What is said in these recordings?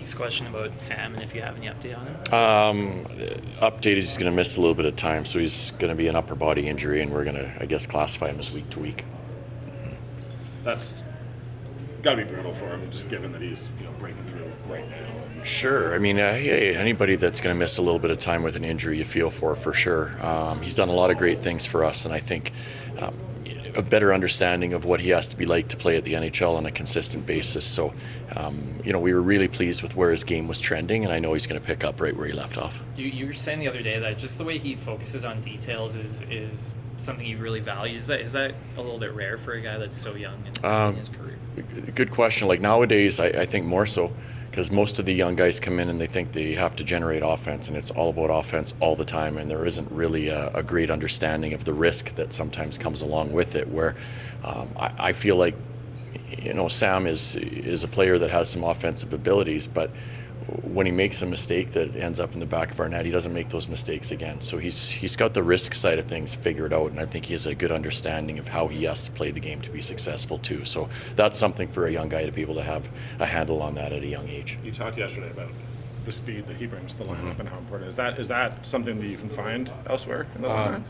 Next question about Sam, and if you have any update on him. Update is he's going to miss a little bit of time, so he's going to be an upper body injury, and we're going to, I guess, classify him as week to week. That's got to be brutal for him, just given that he's breaking through right now. Sure. I mean, anybody that's going to miss a little bit of time with an injury, you feel for sure. He's done a lot of great things for us, and I think a better understanding of what he has to be like to play at the NHL on a consistent basis. So, we were really pleased with where his game was trending, and I know he's going to pick up right where he left off. You were saying the other day that just the way he focuses on details is something you really value. Is that a little bit rare for a guy that's so young in his career? Good question. Like nowadays, I think more so, because most of the young guys come in and they think they have to generate offense, and it's all about offense all the time, and there isn't really a great understanding of the risk that sometimes comes along with it, where I feel like Sam is a player that has some offensive abilities, but when he makes a mistake that ends up in the back of our net, he doesn't make those mistakes again. So he's got the risk side of things figured out, and I think he has a good understanding of how he has to play the game to be successful too. So that's something for a young guy to be able to have a handle on that at a young age. You talked yesterday about the speed that he brings to the lineup and how important is that something that you can find elsewhere in the lineup?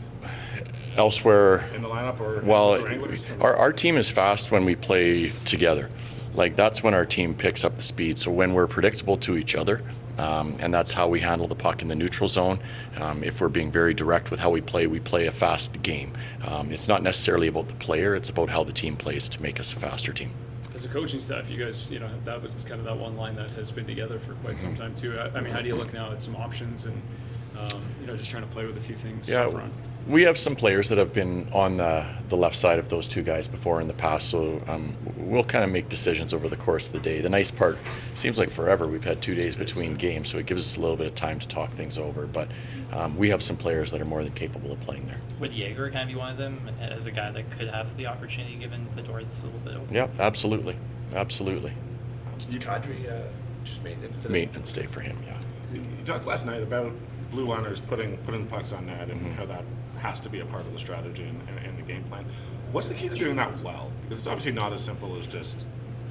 Elsewhere In the lineup or our team is fast when we play together. Like that's when our team picks up the speed. So when we're predictable to each other, and that's how we handle the puck in the neutral zone. If we're being very direct with how we play a fast game. It's not necessarily about the player, it's about how the team plays to make us a faster team. As a coaching staff, you guys, that was kind of that one line that has been together for quite some time too. I mean, how do you look now at some options and, just trying to play with a few things up front? We have some players that have been on the left side of those two guys before in the past, so we'll kind of make decisions over the course of the day. The nice part, seems like forever, we've had 2 days between games, so it gives us a little bit of time to talk things over, but we have some players that are more than capable of playing there. Would Jaeger kind of be one of them as a guy that could have the opportunity given the door that's a little bit open? Yeah, absolutely. Did Kadri just maintenance today? Maintenance day for him, yeah. You talked last night about blue liners putting pucks on net and how that has to be a part of the strategy and the game plan. What's the key to doing that well? Because it's obviously not as simple as just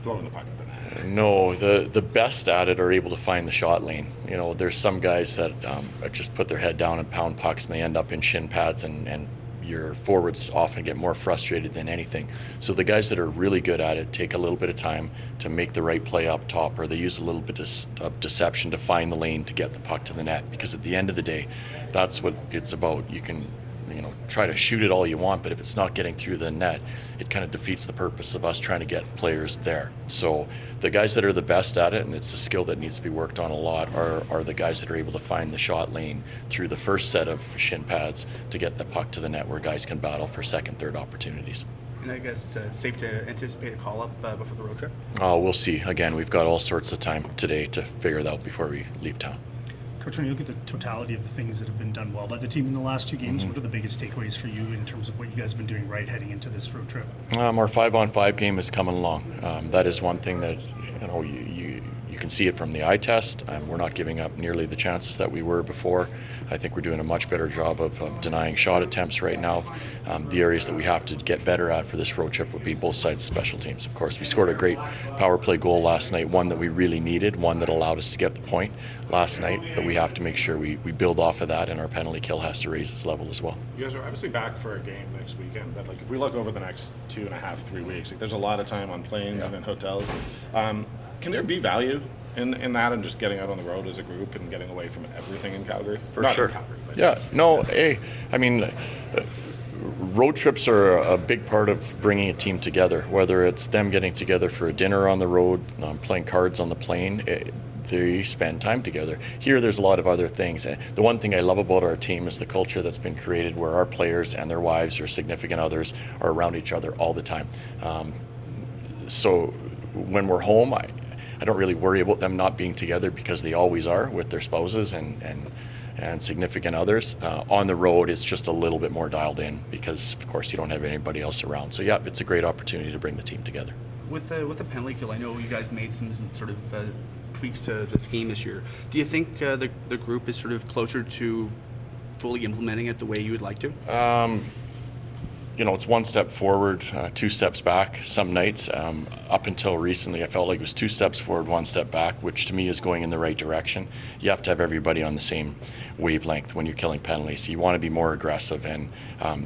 throwing the puck at the net. No, the best at it are able to find the shot lane. There's some guys that just put their head down and pound pucks, and they end up in shin pads, and your forwards often get more frustrated than anything. So the guys that are really good at it take a little bit of time to make the right play up top, or they use a little bit of deception to find the lane to get the puck to the net, because at the end of the day, that's what it's about. You can try to shoot it all you want, but if it's not getting through the net, it kind of defeats the purpose of us trying to get players there. So the guys that are the best at it, and it's a skill that needs to be worked on a lot, are the guys that are able to find the shot lane through the first set of shin pads to get the puck to the net, where guys can battle for second, third opportunities. And I guess it's safe to anticipate a call-up before the road trip? Oh, we'll see. Again, we've got all sorts of time today to figure it out before we leave town. Coach, when you look at the totality of the things that have been done well by the team in the last 2 games, what are the biggest takeaways for you in terms of what you guys have been doing right heading into this road trip? Our 5-on-5 game is coming along. That is one thing that you can see it from the eye test. We're not giving up nearly the chances that we were before. I think we're doing a much better job of denying shot attempts right now. The areas that we have to get better at for this road trip would be both sides of special teams. Of course, we scored a great power play goal last night, one that we really needed, one that allowed us to get the point last night, but we have to make sure we build off of that, and our penalty kill has to raise its level as well. You guys are obviously back for a game next weekend, but if we look over the next 2.5, 3 weeks, there's a lot of time on planes and in hotels. Can there be value in that, and just getting out on the road as a group and getting away from everything in Calgary? Not sure. In Calgary, but road trips are a big part of bringing a team together, whether it's them getting together for a dinner on the road, playing cards on the plane. They spend time together. Here, there's a lot of other things. The one thing I love about our team is the culture that's been created, where our players and their wives or significant others are around each other all the time. So when we're home, I don't really worry about them not being together, because they always are with their spouses and significant others. On the road, it's just a little bit more dialed in, because of course you don't have anybody else around. So yeah, it's a great opportunity to bring the team together. With the penalty kill, I know you guys made some sort of tweaks to the scheme this year. Do you think the group is sort of closer to fully implementing it the way you would like to? it's one step forward, 2 steps back some nights. Up until recently, I felt like it was 2 steps forward, 1 step back, which to me is going in the right direction. You have to have everybody on the same wavelength when you're killing penalties. You want to be more aggressive, and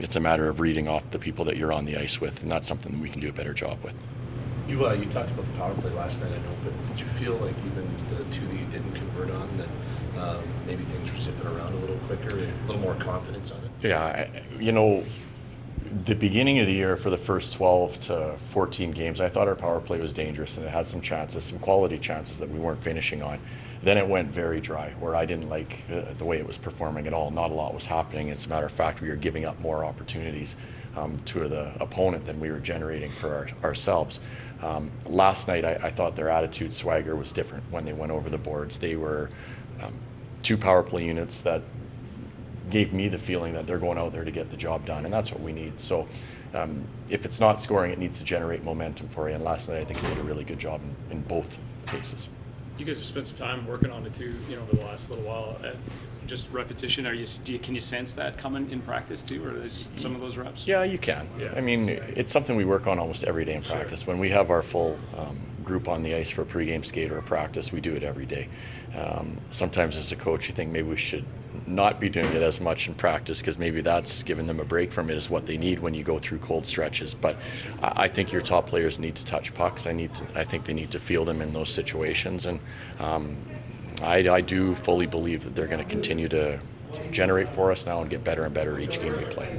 it's a matter of reading off the people that you're on the ice with, and that's something that we can do a better job with. You talked about the power play last night, I know, but did you feel like even the 2 that you didn't convert on, that maybe things were zipping around a little quicker and a little more confidence on it? Yeah, the beginning of the year for the first 12 to 14 games, I thought our power play was dangerous and it had some chances, some quality chances that we weren't finishing on. Then it went very dry, where I didn't like the way it was performing at all. Not a lot was happening. As a matter of fact, we were giving up more opportunities to the opponent than we were generating for ourselves. Last night, I thought their attitude, swagger was different when they went over the boards. They were 2 power play units that gave me the feeling that they're going out there to get the job done, and that's what we need. So if it's not scoring, it needs to generate momentum for you, and last night I think we did a really good job in both cases. You guys have spent some time working on it too, over the last little while. Just repetition. Can you sense that coming in practice too, or is some of those reps? Yeah, you can. Yeah. I mean, it's something we work on almost every day in practice. Sure. When we have our full group on the ice for a pregame skate or a practice, we do it every day. Sometimes as a coach, you think maybe we should not be doing it as much in practice, because maybe that's giving them a break from it, is what they need when you go through cold stretches. But I think your top players need to touch pucks. I think they need to feel them in those situations, and I do fully believe that they're going to continue to generate for us now and get better and better each game we play.